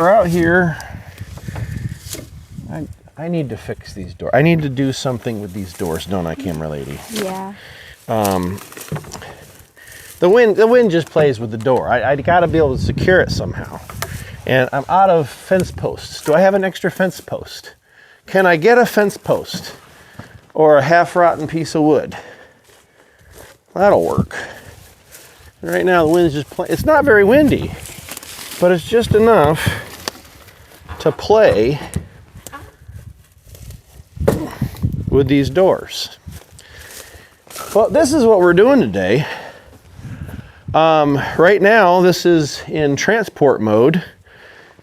We're out here. I need to fix these doors. I need to do something with these doors, don't I, camera lady? Yeah. The wind just plays with the door. I got to be able to secure it somehow. And I'm out of fence posts. Do I have an extra fence post? Can I get a fence post or a half-rotten piece of wood? That'll work. Right now the wind's just playing. It's not very windy, but it's just enough to play with these doors. Well, this is what we're doing today. Right now, this is in transport mode.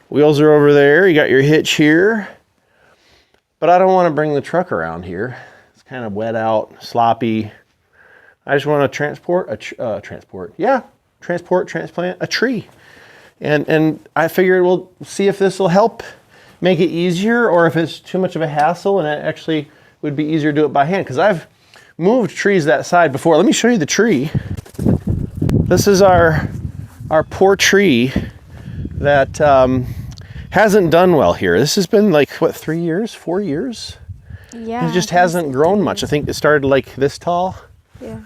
Wheels are over there. You got your hitch here. But I don't want to bring the truck around here. It's kind of wet out, sloppy. I just want to transplant a tree. And I figured we'll see if this will help make it easier or if it's too much of a hassle and it actually would be easier to do it by hand. Because I've moved trees that side before. Let me show you the tree. This is our poor tree that hasn't done well here. This has been like, what, 3 years, 4 years? Yeah. It just hasn't grown much. I think it started like this tall. Yeah.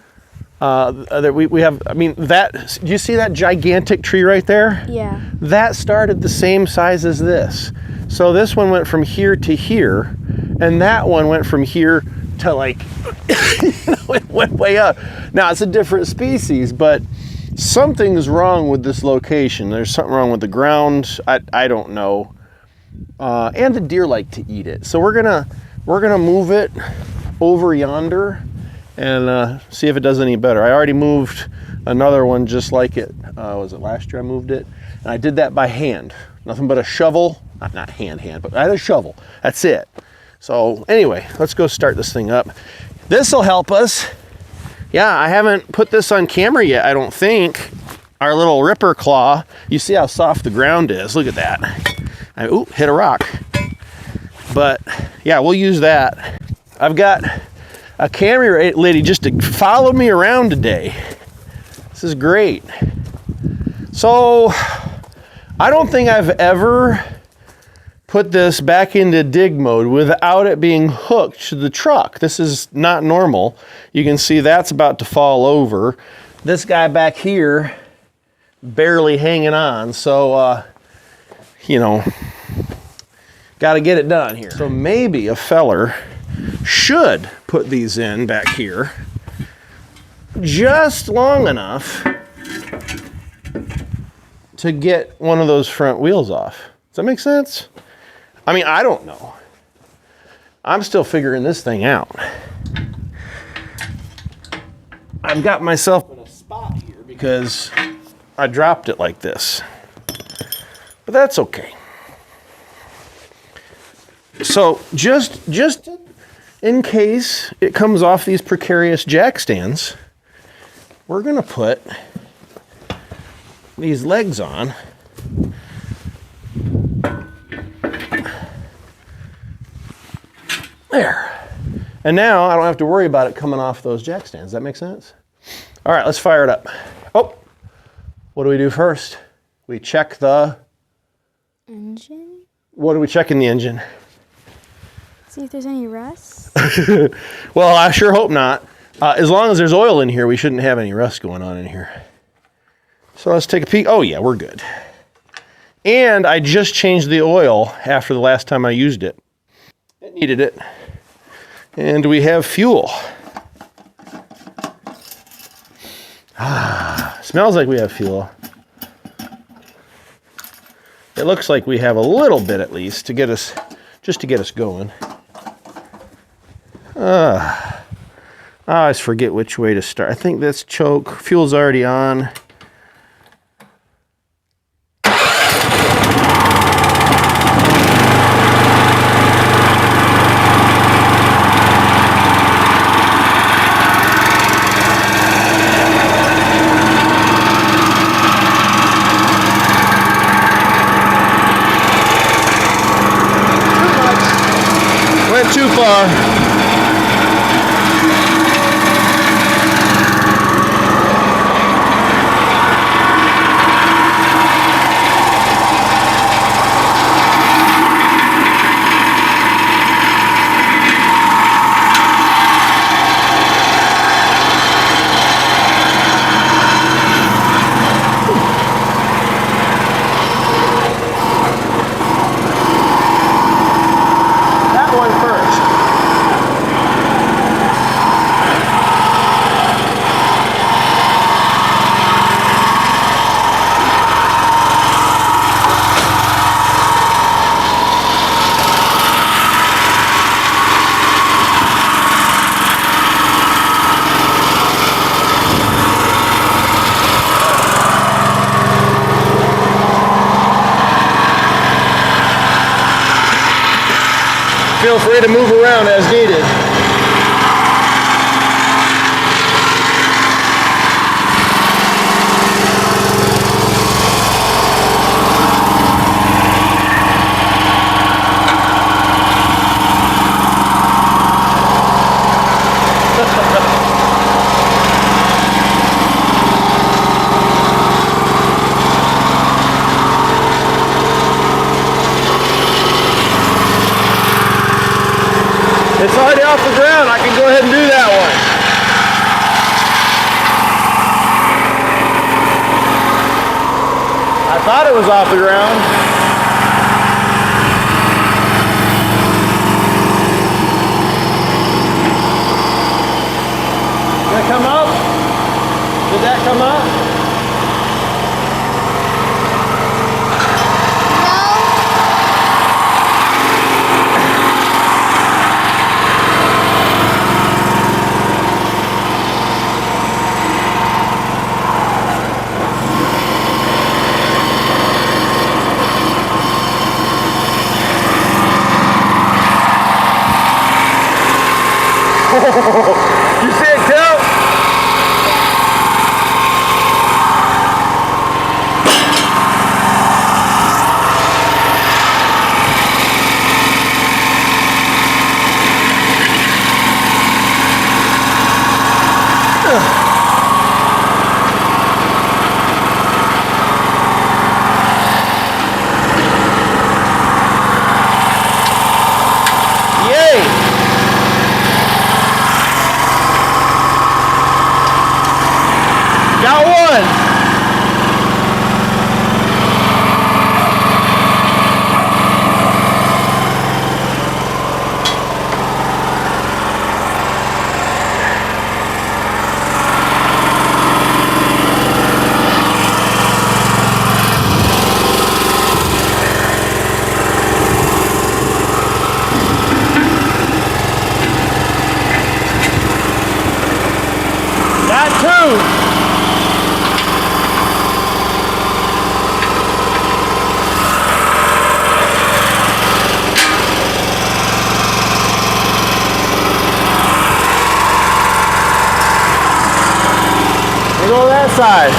We have, I mean, that, do you see that gigantic tree right there? Yeah. That started the same size as this. So this one went from here to here, and that one went from here to like, it went way up. Now it's a different species, but something's wrong with this location. There's something wrong with the ground. I don't know. And the deer like to eat it. So we're gonna move it over yonder and see if it does any better. I already moved another one just like it. Was it last year I moved it? And I did that by hand. Nothing but a shovel. Not hand, but I had a shovel. That's it. So anyway, let's go start this thing up. This'll help us. Yeah, I haven't put this on camera yet, I don't think. Our little ripper claw. You see how soft the ground is. Look at that. Ooh, hit a rock. But yeah, we'll use that. I've got a camera lady just to follow me around today. This is great. So I don't think I've ever put this back into dig mode without it being hooked to the truck. This is not normal. You can see that's about to fall over. This guy back here barely hanging on. So, you know, got to get it done here. So maybe a feller should put these in back here just long enough to get one of those front wheels off. Does that make sense? I mean, I don't know. I'm still figuring this thing out. I've got myself in a spot here because I dropped it like this. But that's okay. So just in case it comes off these precarious jack stands, we're gonna put these legs on. There. And now I don't have to worry about it coming off those jack stands. Does that make sense? All right, let's fire it up. Oh, what do we do first? We check the engine. What do we check in the engine? See if there's any rust. Well, I sure hope not. As long as there's oil in here, we shouldn't have any rust going on in here. So let's take a peek. Oh yeah, we're good. And I just changed the oil after the last time I used it. It needed it. And we have fuel. Smells like we have fuel. It looks like we have a little bit at least to get us, just to get us going. I always forget which way to start. I think that's choke. Fuel's already on. Too far. feel free to move around as needed. It's already off the ground. I can go ahead and do that one. I thought it was off the ground. Did it come up? Did that come up? You see it tilt? Got one. Got two. Go that side.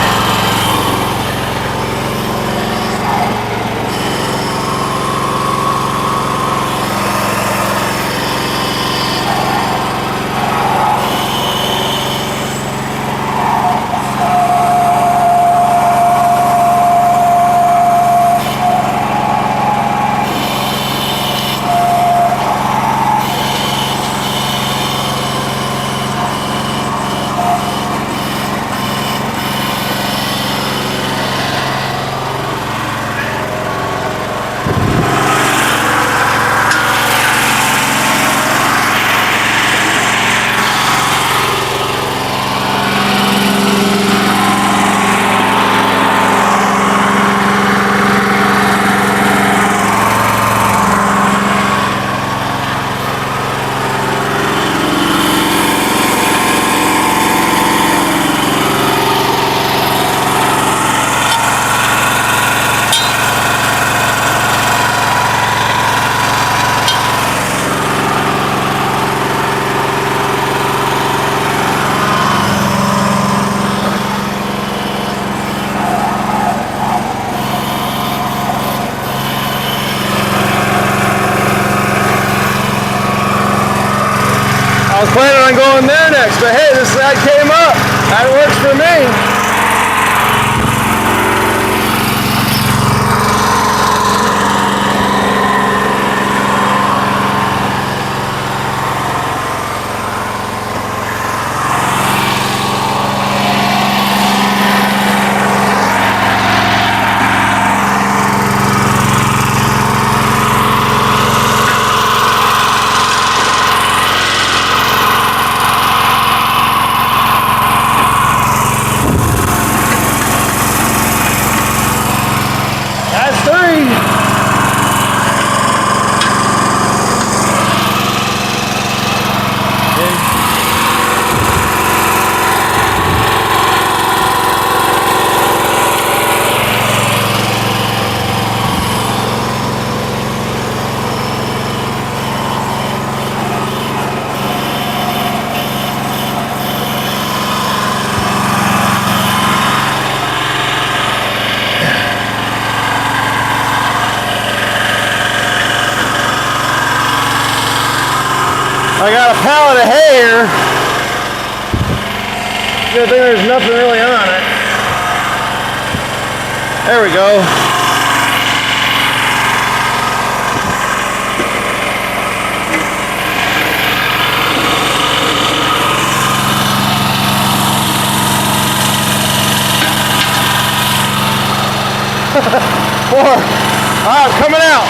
I was planning on going there next, but hey, this side came up. That works for me. I got a pallet of hay here. Good thing there's nothing really on it. There we go. More. Ah, coming out.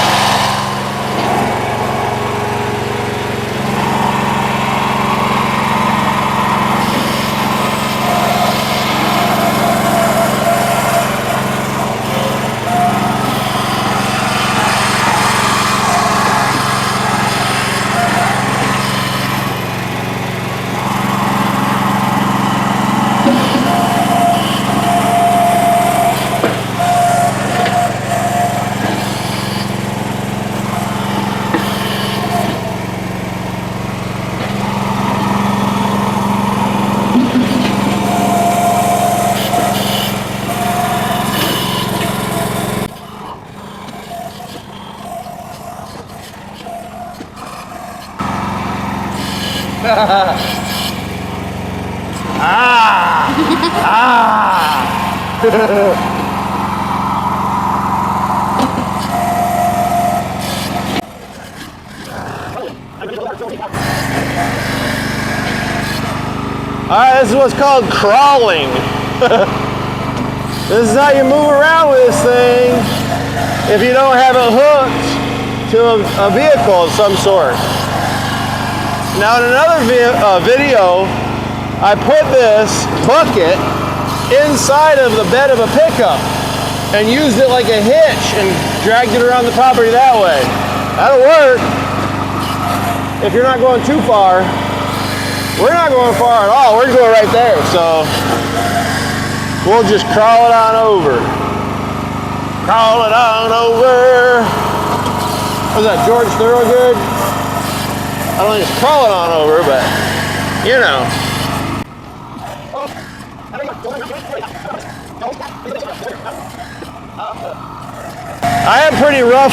Alright, this is what's called crawling. This is how you move around with this thing if you don't have it hooked to a vehicle of some sort. Now in another video, I put this bucket inside of the bed of a pickup and used it like a hitch and dragged it around the property that way. That'll work if you're not going too far. We're not going far at all. We're going right there, so we'll just crawl it on over. Crawl it on over. Was that George Thorogood? I don't think it's crawling on over, but you know. I am pretty rough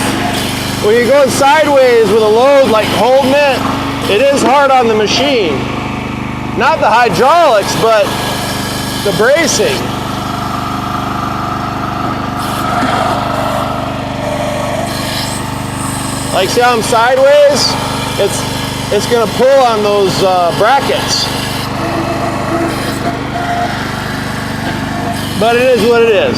when you're going sideways with a load like holding it. It is hard on the machine. Not the hydraulics, but the bracing. Like see how I'm sideways? It's gonna pull on those brackets. But it is what it is.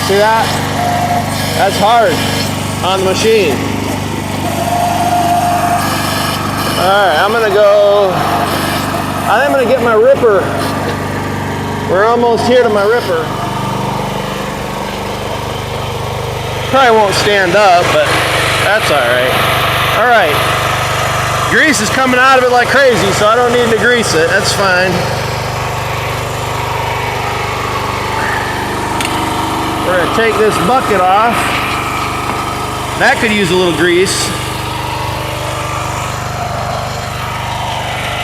See that? That's hard on the machine. Alright, I'm gonna go, I think I'm gonna get my ripper. We're almost here to my ripper. Probably won't stand up, but that's alright. Alright, grease is coming out of it like crazy, so I don't need to grease it, that's fine. We're going to take this bucket off. That could use a little grease.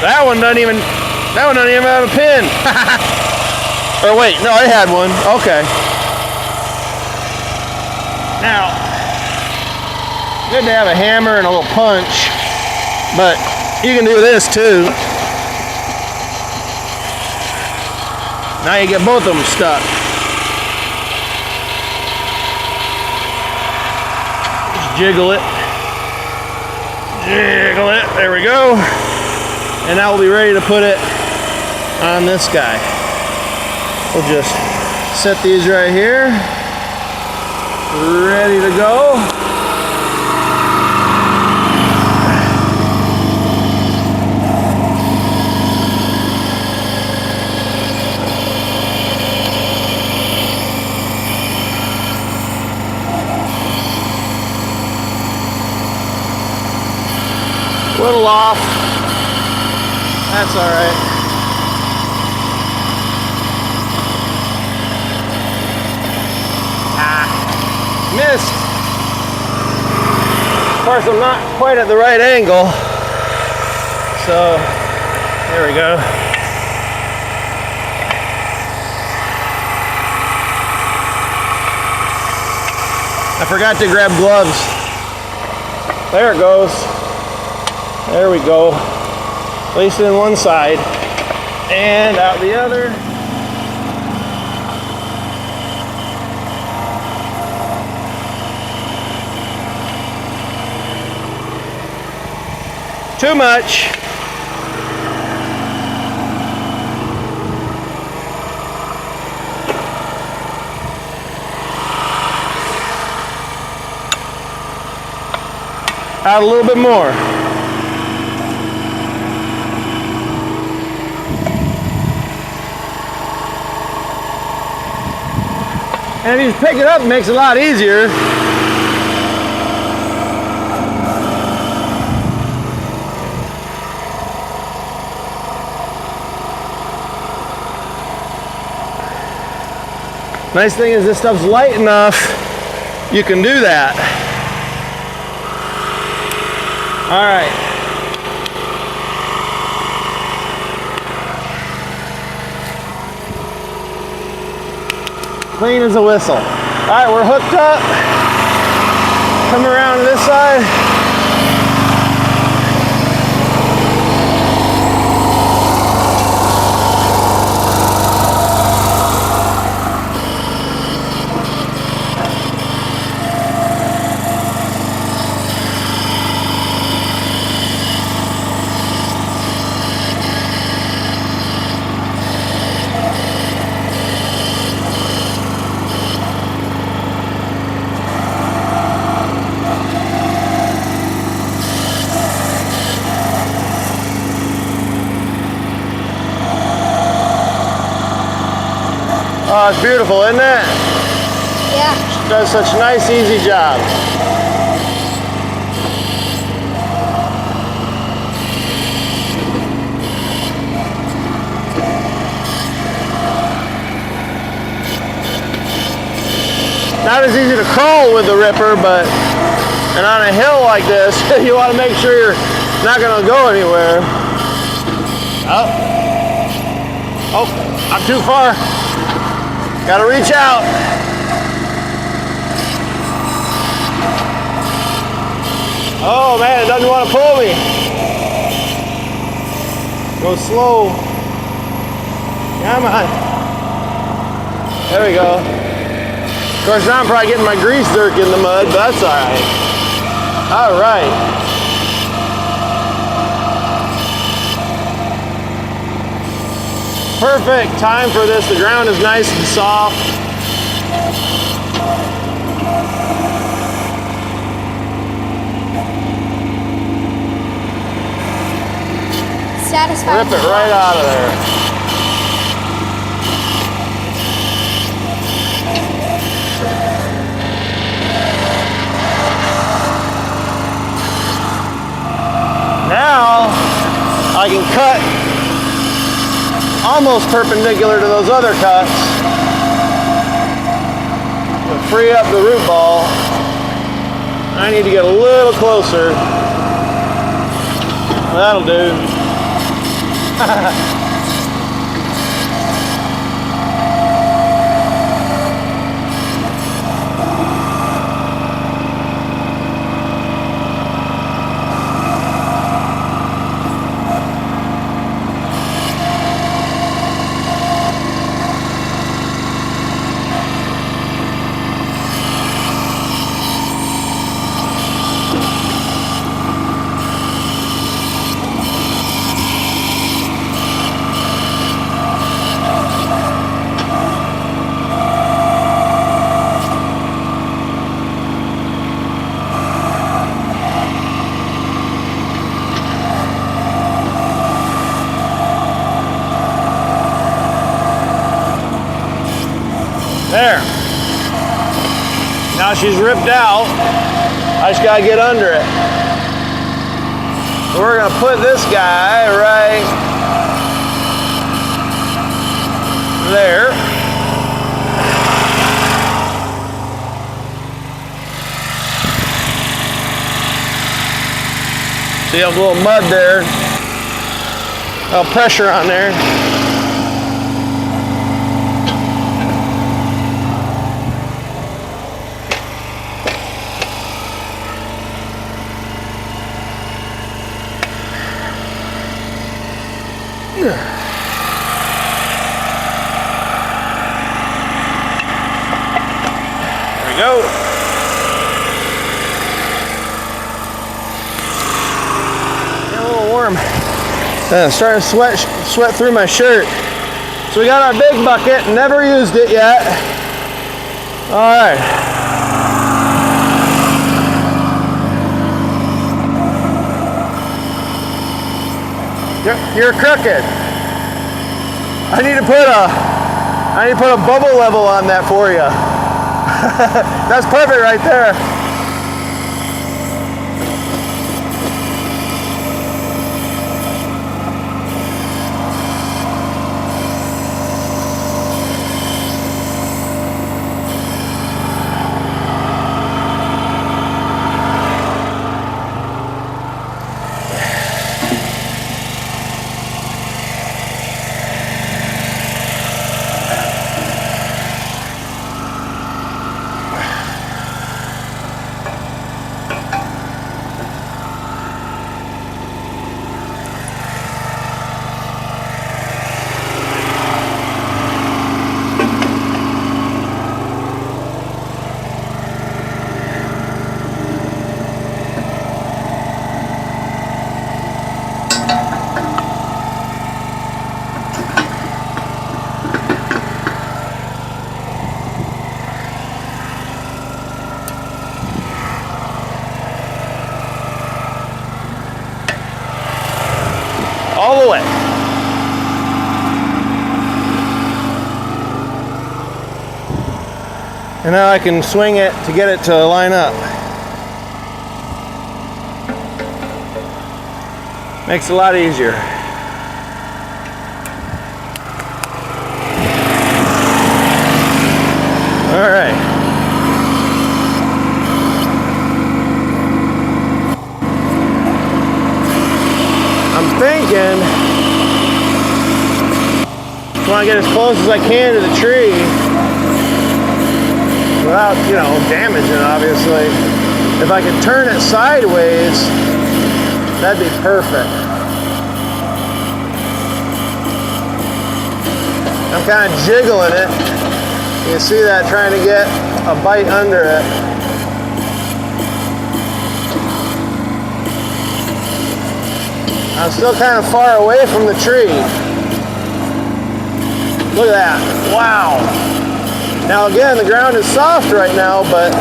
That one doesn't even have a pin. Or wait, no, it had one. Okay. Now, good to have a hammer and a little punch, but you can do this too. Now you get both of them stuck. Jiggle it, there we go. And now we'll be ready to put it on this guy. We'll just set these right here, ready to go. Little off. That's all right. Missed. Of course, I'm not quite at the right angle. So, there we go. I forgot to grab gloves. There it goes. There we go. At least in one side. And out the other. Too much. Add a little bit more. And if you pick it up, it makes it a lot easier. Nice thing is this stuff's light enough, you can do that. All right. Clean as a whistle. All right, we're hooked up. Come around to this side. Oh, it's beautiful, isn't it? Yeah. She does such a nice, easy job. Not as easy to crawl with the ripper, but and on a hill like this, you want to make sure you're not going to go anywhere. Oh, not too far. Gotta reach out. Oh man, it doesn't want to pull me. Go slow. Come on. There we go. Of course, now I'm probably getting my grease dirt in the mud, but that's all right. All right. Perfect time for this. The ground is nice and soft. Satisfying. Rip it right out of there. Now I can cut almost perpendicular to those other cuts to free up the root ball. I need to get a little closer. That'll do. There. Now she's ripped out. I just gotta get under it. So we're gonna put this guy right there. See, there's a little mud there. A little pressure on there. we go. Getting a little warm. Starting to sweat through my shirt. So we got our big bucket, never used it yet. All right. You're crooked. I need to put a bubble level on that for you. That's perfect right there. All the way. And now I can swing it to get it to line up. Makes it a lot easier. All right. I'm thinking I want to get as close as I can to the tree without, you know, damaging it, obviously. If I could turn it sideways, that'd be perfect. I'm kind of jiggling it. You can see that, trying to get a bite under it. I'm still kind of far away from the tree. Look at that. Wow. Now again, the ground is soft right now, but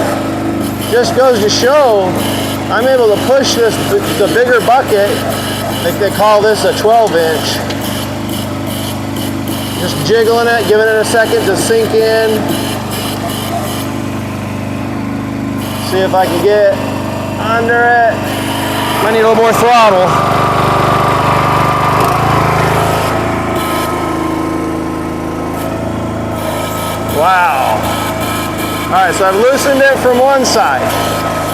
just goes to show I'm able to push this, the bigger bucket. I think they call this a 12-inch. Just jiggling it, giving it a second to sink in. See if I can get under it. Might need a little more throttle. Wow. All right, so I've loosened it from one side.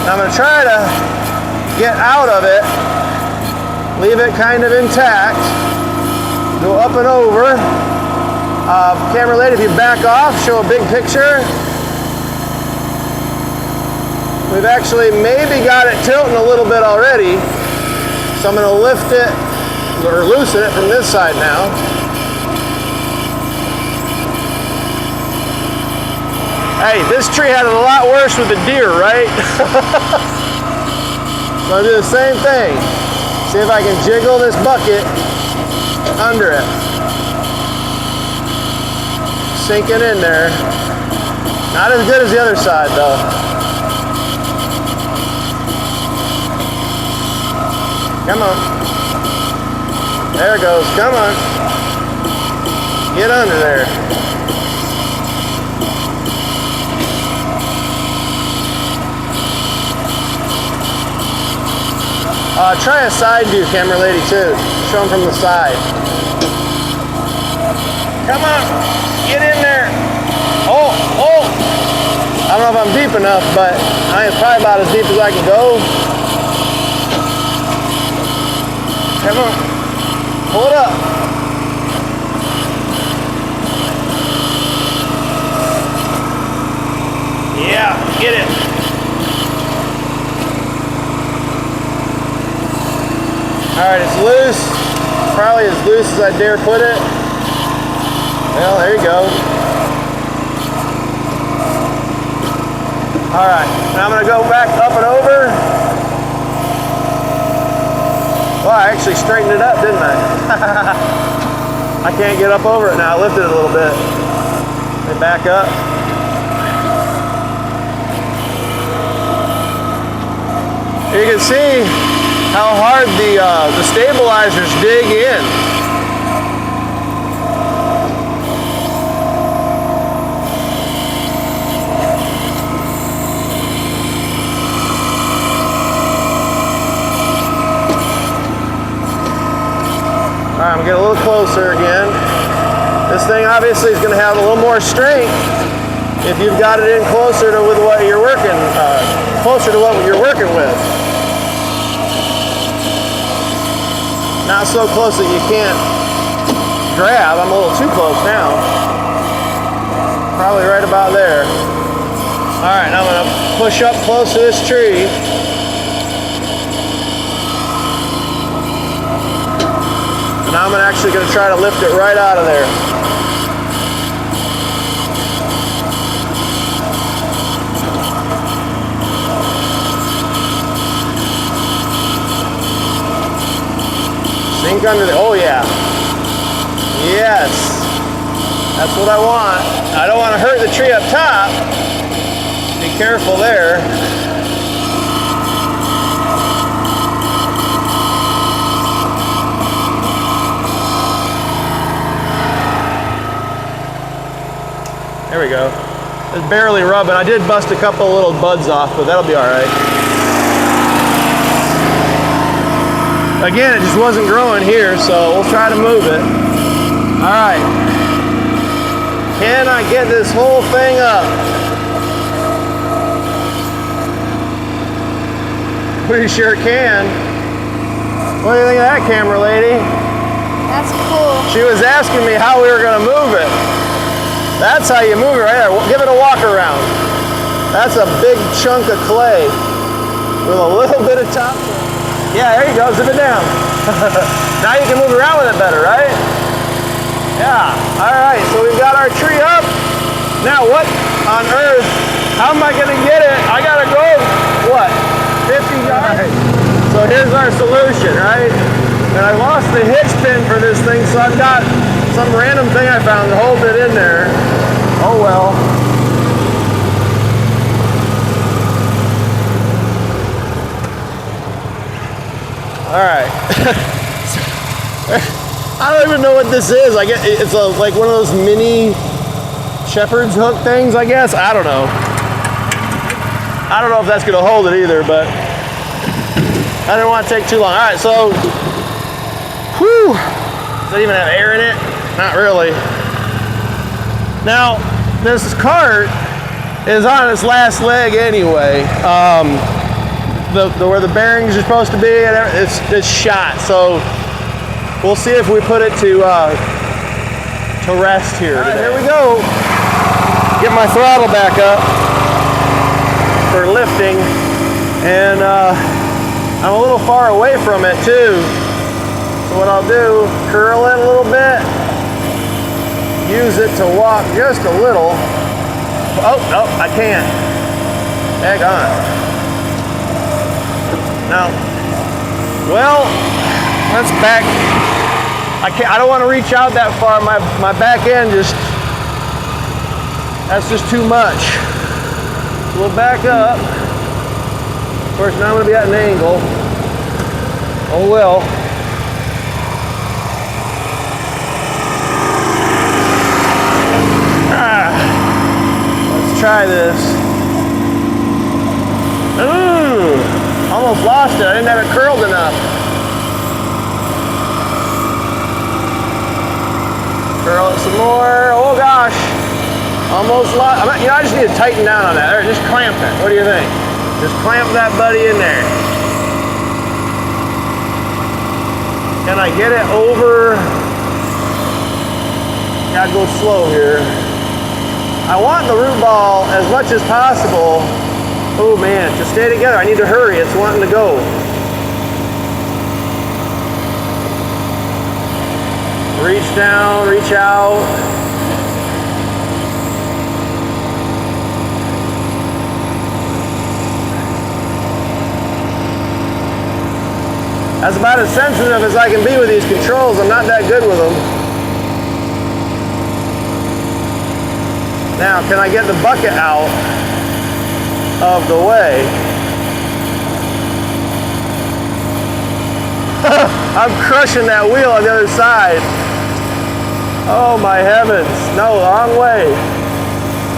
Now I'm gonna try to get out of it, leave it kind of intact, go up and over. Camera lady, if you back off, show a big picture. We've actually maybe got it tilting a little bit already, so I'm gonna lift it, or loosen it from this side now. Hey, this tree had it a lot worse with the deer, right? So I'll do the same thing. See if I can jiggle this bucket under it. Sinking in there. Not as good as the other side though. Come on. There it goes, come on. Get under there. Try a side view, camera lady, too. Show them from the side. Come on, get in there. Oh, oh. I don't know if I'm deep enough, but I think it's probably about as deep as I can go. Come on, pull it up. Yeah, get it. All right, it's loose. Probably as loose as I dare put it. Well, there you go. All right, now I'm gonna go back up and over. Well, I actually straightened it up, didn't I? I can't get up over it now. I lifted it a little bit. And back up. You can see how hard the stabilizers dig in. All right, I'm gonna get a little closer again. This thing obviously is gonna have a little more strength if you've got it in closer to with what you're working, closer to what you're working with. Not so close that you can't grab. I'm a little too close now. Probably right about there. All right, now I'm gonna push up close to this tree. And now I'm actually gonna try to lift it right out of there. Sink under the, oh yeah. Yes. That's what I want. I don't want to hurt the tree up top. Be careful there. There we go. It's barely rubbing. I did bust a couple of little buds off, but that'll be all right. Again, it just wasn't growing here, so we'll try to move it. All right. Can I get this whole thing up? Pretty sure can. What do you think of that camera, lady? That's cool. She was asking me how we were gonna move it. That's how you move it right there. Give it a walk around. That's a big chunk of clay with a little bit of top. Yeah, there you go, zip it down. Now you can move around with it better, right? Yeah, all right, so we've got our tree up. Now what on earth, how am I gonna get it? I gotta go, what, 50 yards? So here's our solution, right? And I lost the hitch pin for this thing, so I've got some random thing I found to hold it in there. Oh well. All right. I don't even know what this is. I guess it's like one of those mini shepherd's hook things, I guess. I don't know. I don't know if that's gonna hold it either, but I didn't want to take too long. All right, so, whew. Does it even have air in it? Not really. Now, this cart is on its last leg anyway. Where the bearings are supposed to be, it's shot. So we'll see if we put it to rest here. All right, here we go. Get my throttle back up for lifting, and I'm a little far away from it too. So what I'll do, curl it a little bit, use it to walk just a little. Oh, no, I can't. Heck on. Now, well, let's back. I don't want to reach out that far. My back end that's just too much. So we'll back up. Of course, now I'm going to be at an angle. Oh well. Let's try this. Ooh. Almost lost it. I didn't have it curled enough. Curl it some more. Oh gosh. Almost lost. I just need to tighten down on that. There, just clamp it. What do you think? Just clamp that buddy in there. Can I get it over? Gotta go slow here. I want the root ball as much as possible. Oh man, to stay together, I need to hurry, it's wanting to go. Reach down, reach out. That's about as sensitive as I can be with these controls. I'm not that good with them. Now, can I get the bucket out of the way? I'm crushing that wheel on the other side. Oh my heavens. No, wrong way.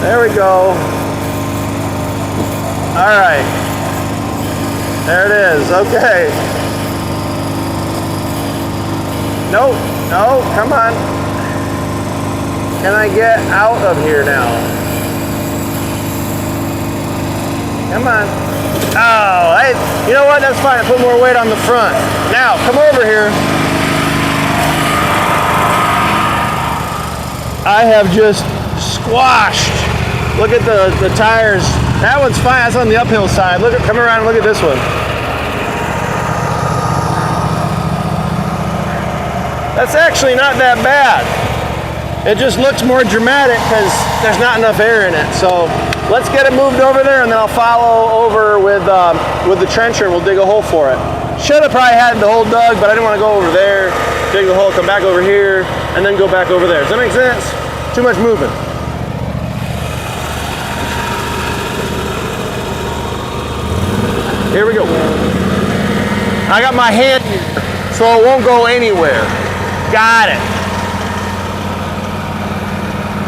There we go. All right. There it is. Okay. Nope. No, come on. Can I get out of here now? Come on. Oh, hey, you know what? That's fine. I put more weight on the front. Now, come over here. I have just squashed. Look at the tires. That one's fine. That's on the uphill side. Look at, come around and look at this one. That's actually not that bad. It just looks more dramatic because there's not enough air in it. So let's get it moved over there, and then I'll follow over with the trencher and we'll dig a hole for it. Should have probably had the hole dug, but I didn't want to go over there, dig the hole, come back over here, and then go back over there. Does that make sense? Too much movement. Here we go. I got my hand here, so it won't go anywhere. Got it.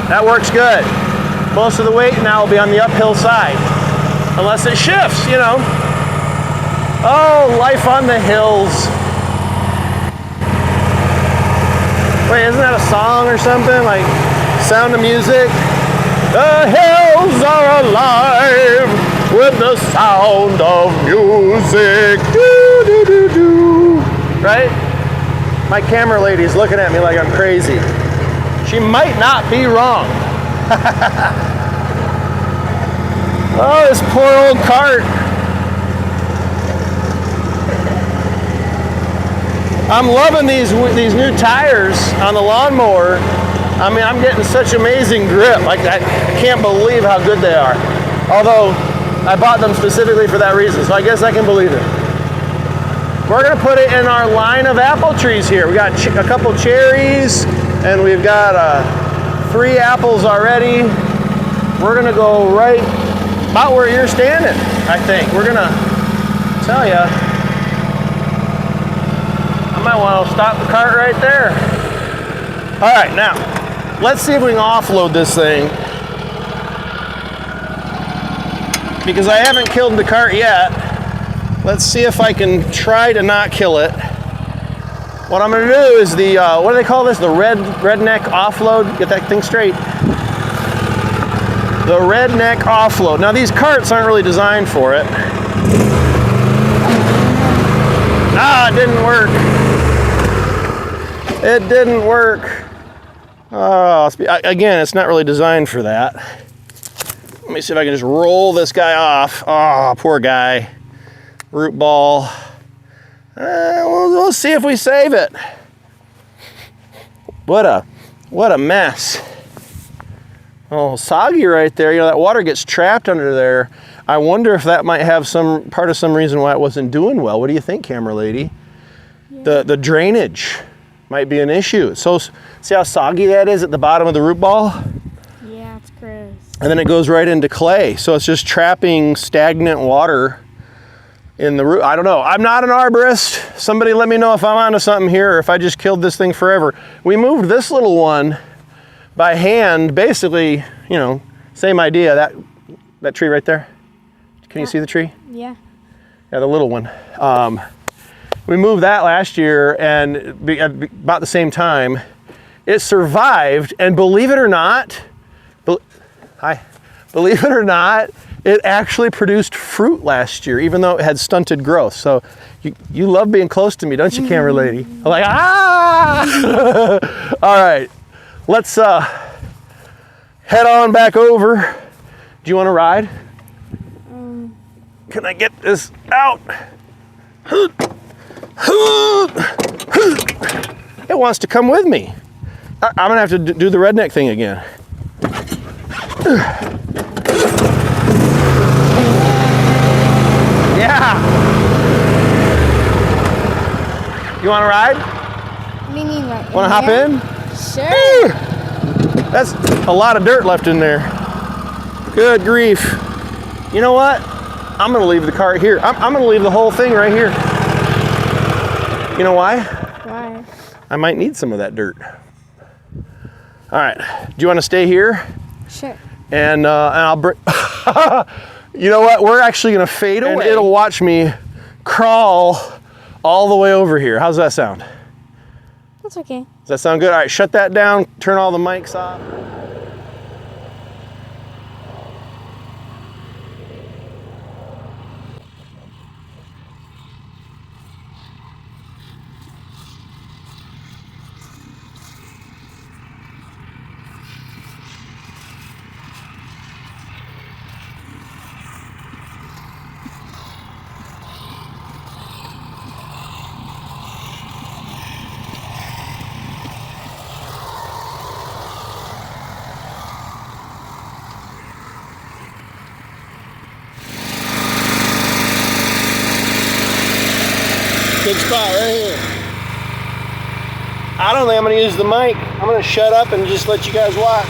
That works good. Most of the weight now will be on the uphill side. Unless it shifts, you know. Oh, life on the hills. Wait, isn't that a song or something? Like Sound of Music? The hills are alive with the sound of music. Do, do, do, do. Right? My camera lady's looking at me like I'm crazy. She might not be wrong. Oh, this poor old cart. I'm loving these new tires on the lawnmower. I mean, I'm getting such amazing grip. Like, I can't believe how good they are. Although, I bought them specifically for that reason, so I guess I can believe it. We're gonna put it in our line of apple trees here. We got a couple cherries, and we've got 3 apples already. We're gonna go right about where you're standing, I think. We're gonna tell ya. I might want to stop the cart right there. All right, now, let's see if we can offload this thing. Because I haven't killed the cart yet. Let's see if I can try to not kill it. What I'm gonna do is the, what do they call this? The redneck offload? Get that thing straight. The redneck offload. Now these carts aren't really designed for it. Ah, it didn't work. It didn't work. Oh, again, it's not really designed for that. Let me see if I can just roll this guy off. Oh, poor guy. Root ball. We'll see if we save it. What a mess. Oh, soggy right there. You know, that water gets trapped under there. I wonder if that might have some reason why it wasn't doing well. What do you think, camera lady? Yeah. The drainage might be an issue. So see how soggy that is at the bottom of the root ball? Yeah, it's gross. And then it goes right into clay. So it's just trapping stagnant water in the root. I don't know. I'm not an arborist. Somebody let me know if I'm onto something here or if I just killed this thing forever. We moved this little one by hand, basically, you know, same idea. That tree right there. Can you see the tree? Yeah. Yeah, the little one. We moved that last year, and about the same time, it survived. And believe it or not, it actually produced fruit last year, even though it had stunted growth. So you love being close to me, don't you, camera lady? I'm like, ah! All right, let's head on back over. Do you want to ride? Can I get this out? It wants to come with me. I'm gonna have to do the redneck thing again. Yeah. You want to ride? What do you mean, right? Want to hop in? Sure. That's a lot of dirt left in there. Good grief. You know what? I'm going to leave the cart here. I'm going to leave the whole thing right here. You know why? Why? I might need some of that dirt. All right. Do you want to stay here? Sure. And I'll bring. You know what? We're actually going to fade away. And it'll watch me crawl all the way over here. How's that sound? That's okay. Does that sound good? All right, shut that down. Turn all the mics off. Good spot right here. I don't think I'm going to use the mic. I'm going to shut up and just let you guys watch.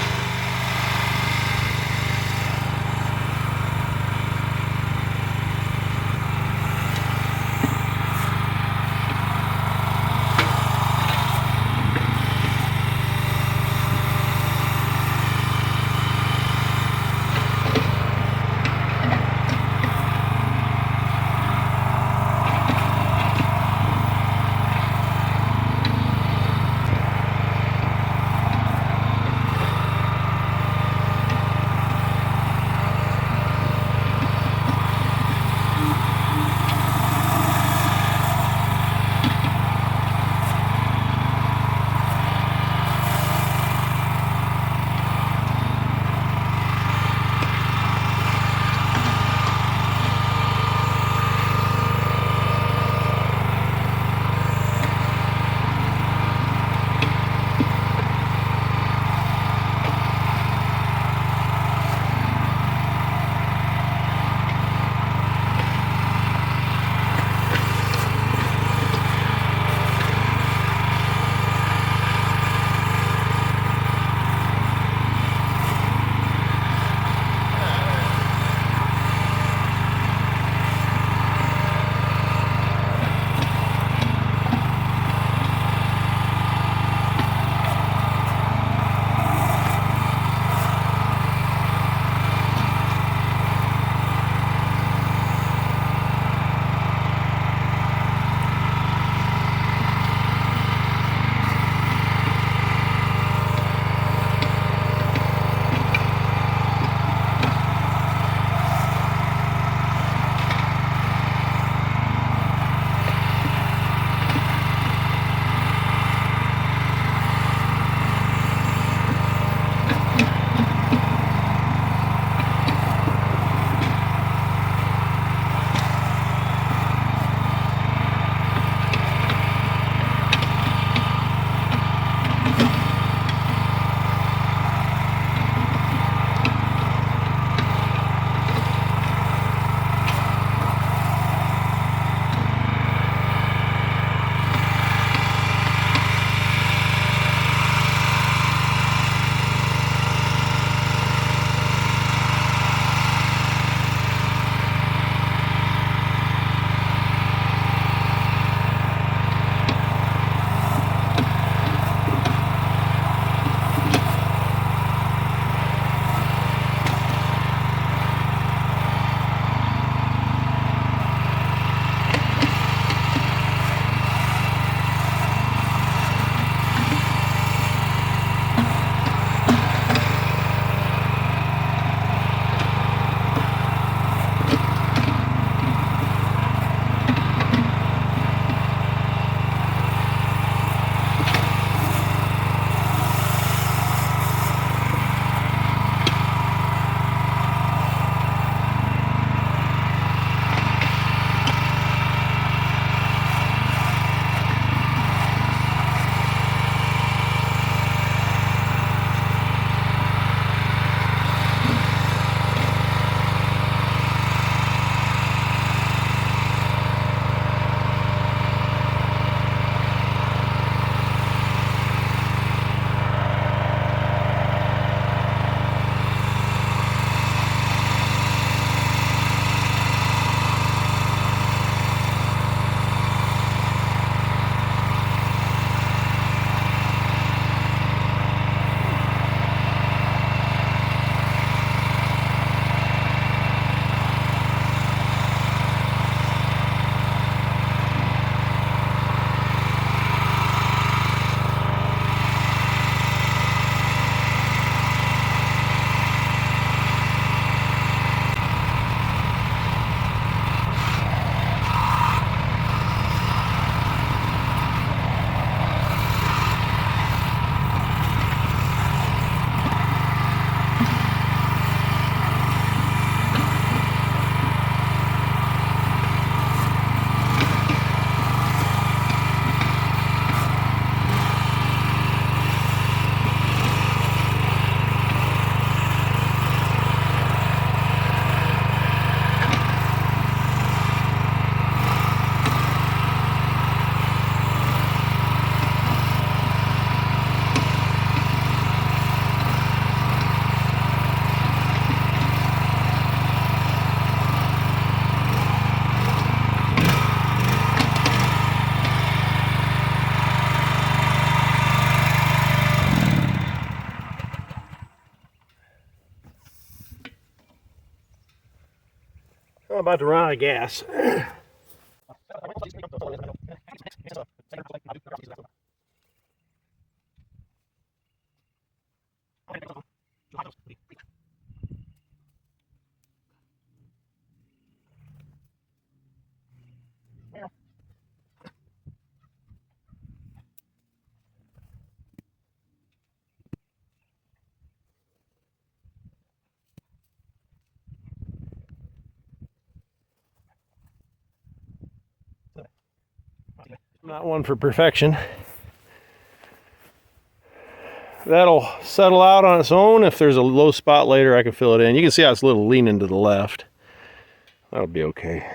I'm about to run out of gas. I'm not one for perfection. That'll settle out on its own. If there's a low spot later, I can fill it in. You can see how it's a little leaning to the left. That'll be okay.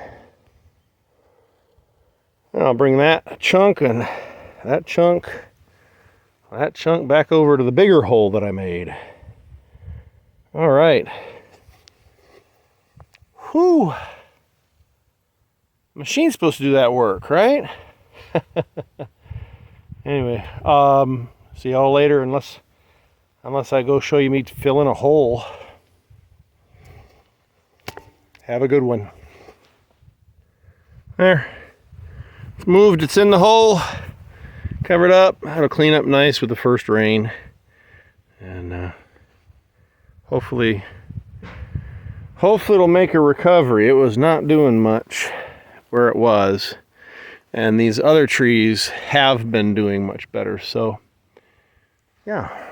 And I'll bring that chunk and that chunk back over to the bigger hole that I made. All right. Whew. Machine's supposed to do that work, right? Anyway, see y'all later, unless I go show you me filling a hole. Have a good one. There. It's moved, it's in the hole. Covered up. It'll clean up nice with the first rain. And hopefully it'll make a recovery. It was not doing much where it was. And these other trees have been doing much better. So, yeah.